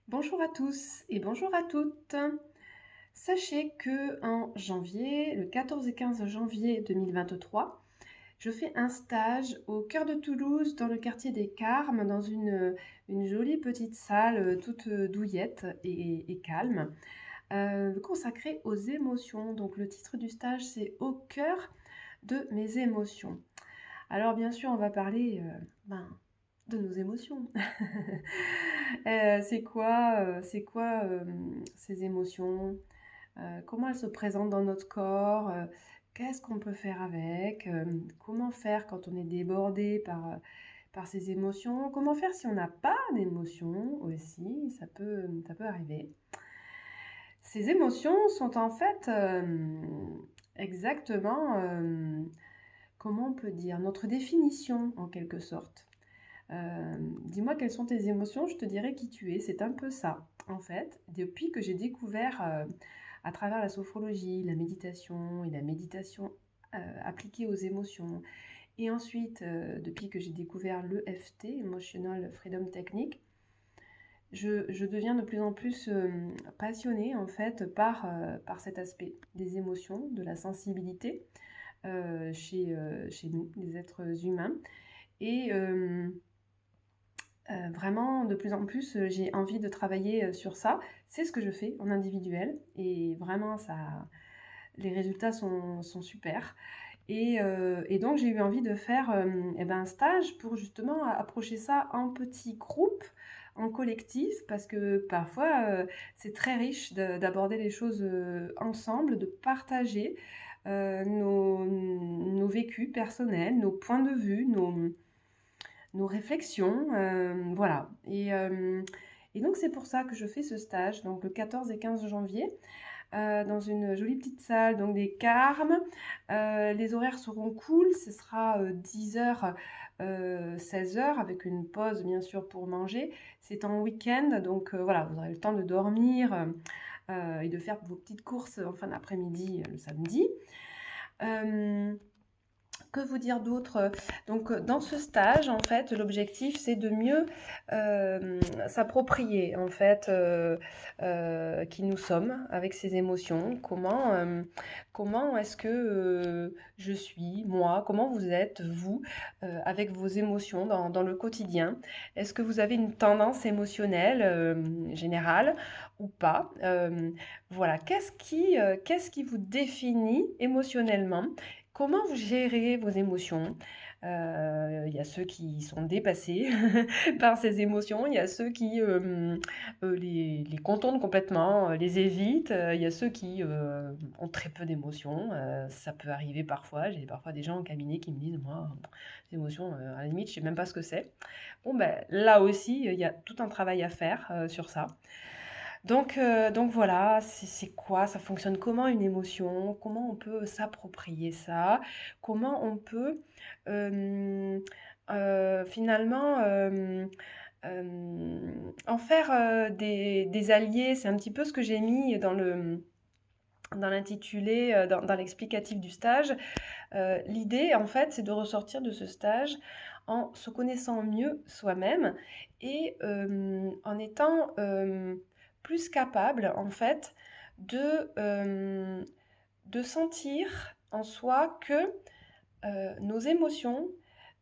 Bonjour à tous et bonjour à toutes. Sachez que en janvier, le 14 et 15 janvier 2023, je fais un stage au cœur de Toulouse, dans le quartier des Carmes, dans une jolie petite salle toute douillette et calme, consacrée aux émotions. Donc le titre du stage, c'est Au cœur de mes émotions. Alors bien sûr, on va parler de nos émotions. C'est quoi ces émotions? Comment elles se présentent dans notre corps? Qu'est-ce qu'on peut faire avec? Comment faire quand on est débordé par ces émotions? Comment faire si on n'a pas d'émotions aussi? Ça peut arriver. Ces émotions sont en fait exactement, comment on peut dire, notre définition en quelque sorte. Dis-moi quelles sont tes émotions, je te dirai qui tu es. C'est un peu ça, en fait. Depuis que j'ai découvert, à travers la sophrologie, la méditation et la méditation appliquée aux émotions, et ensuite, depuis que j'ai découvert l'EFT, Emotional Freedom Technique, je deviens de plus en plus passionnée, en fait, par cet aspect des émotions, de la sensibilité chez nous, les êtres humains. Et vraiment, de plus en plus, j'ai envie de travailler sur ça. C'est ce que je fais en individuel et vraiment, les résultats sont super. Et donc, j'ai eu envie de faire un stage pour justement approcher ça en petits groupes, en collectif, parce que parfois, c'est très riche d'aborder les choses ensemble, de partager nos vécus personnels, nos points de vue, nos réflexions, voilà. Et donc c'est pour ça que je fais ce stage, donc le 14 et 15 janvier, dans une jolie petite salle, donc des Carmes. Les horaires seront cool, ce sera 10h, 16h, avec une pause bien sûr pour manger. C'est en week-end, donc voilà, vous aurez le temps de dormir et de faire vos petites courses en fin d'après-midi le samedi. Que vous dire d'autre? Donc, dans ce stage, en fait, l'objectif, c'est de mieux s'approprier, en fait, qui nous sommes avec ces émotions. Comment est-ce que je suis, moi? Comment vous êtes, vous, avec vos émotions dans le quotidien? Est-ce que vous avez une tendance émotionnelle générale ou pas? Voilà, qu'est-ce qui vous définit émotionnellement? Comment vous gérez vos émotions? Il y a ceux qui sont dépassés par ces émotions, il y a ceux qui les contournent complètement, les évitent, il y a ceux qui ont très peu d'émotions, ça peut arriver parfois. J'ai parfois des gens en cabinet qui me disent, moi, les émotions, à la limite, je sais même pas ce que c'est. Bon, ben, là aussi, il y a tout un travail à faire sur ça. Donc voilà, c'est quoi? Ça fonctionne comment une émotion? Comment on peut s'approprier ça? Comment on peut finalement en faire des alliés? C'est un petit peu ce que j'ai mis dans l'intitulé, dans l'explicatif du stage. L'idée, en fait, c'est de ressortir de ce stage en se connaissant mieux soi-même et en étant plus capable, en fait, de sentir en soi que nos émotions,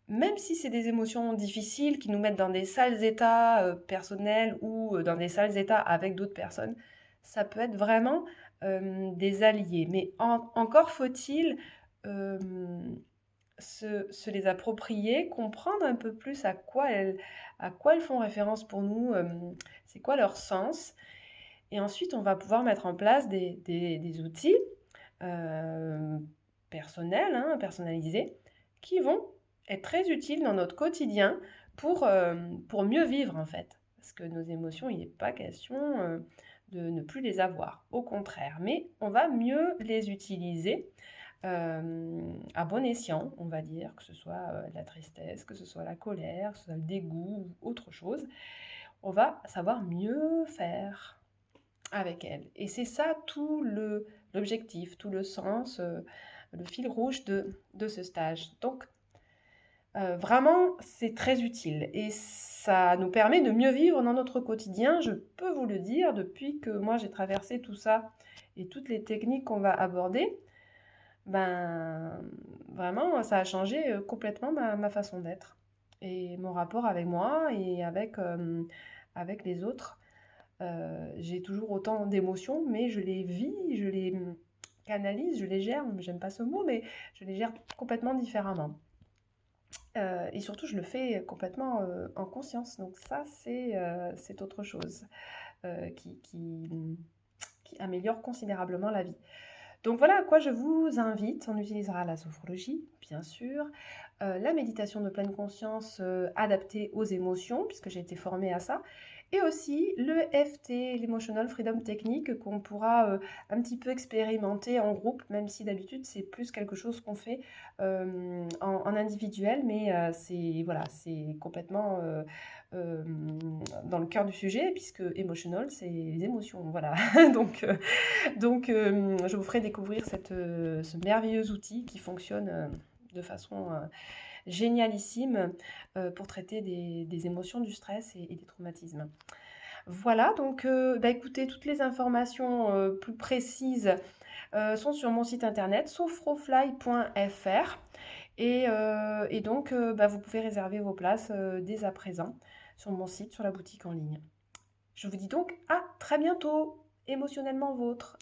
même si c'est des émotions difficiles qui nous mettent dans des sales états personnels ou dans des sales états avec d'autres personnes, ça peut être vraiment des alliés. Mais encore faut-il euh, se les approprier, comprendre un peu plus à quoi elles font référence pour nous, c'est quoi leur sens. Et ensuite, on va pouvoir mettre en place des outils euh, personnels, hein, personnalisés, qui vont être très utiles dans notre quotidien pour mieux vivre en fait. Parce que nos émotions, il n'est pas question de ne plus les avoir, au contraire. Mais on va mieux les utiliser à bon escient, on va dire, que ce soit la tristesse, que ce soit la colère, que ce soit le dégoût ou autre chose. On va savoir mieux faire avec elle. Et c'est ça tout l'objectif, tout le sens, le fil rouge de ce stage. Donc, Vraiment, c'est très utile et ça nous permet de mieux vivre dans notre quotidien. Je peux vous le dire, depuis que moi j'ai traversé tout ça et toutes les techniques qu'on va aborder, ben, vraiment, ça a changé complètement ma façon d'être et mon rapport avec moi et avec les autres. J'ai toujours autant d'émotions, mais je les vis, je les canalise, je les gère, j'aime pas ce mot, mais je les gère complètement différemment. Et surtout, je le fais complètement en conscience. Donc ça, c'est autre chose qui améliore considérablement la vie. Donc voilà à quoi je vous invite. On utilisera la sophrologie, bien sûr, la méditation de pleine conscience adaptée aux émotions, puisque j'ai été formée à ça, et aussi le FT, l'Emotional Freedom Technique, qu'on pourra un petit peu expérimenter en groupe, même si d'habitude c'est plus quelque chose qu'on fait en individuel, mais c'est voilà, c'est complètement dans le cœur du sujet, puisque emotional, c'est les émotions, voilà. Donc, je vous ferai découvrir ce merveilleux outil qui fonctionne de façon génialissime pour traiter des émotions, du stress et des traumatismes. Voilà, donc bah, écoutez, toutes les informations plus précises sont sur mon site internet sophrofly.fr et donc bah, vous pouvez réserver vos places dès à présent sur mon site, sur la boutique en ligne. Je vous dis donc à très bientôt, émotionnellement vôtre.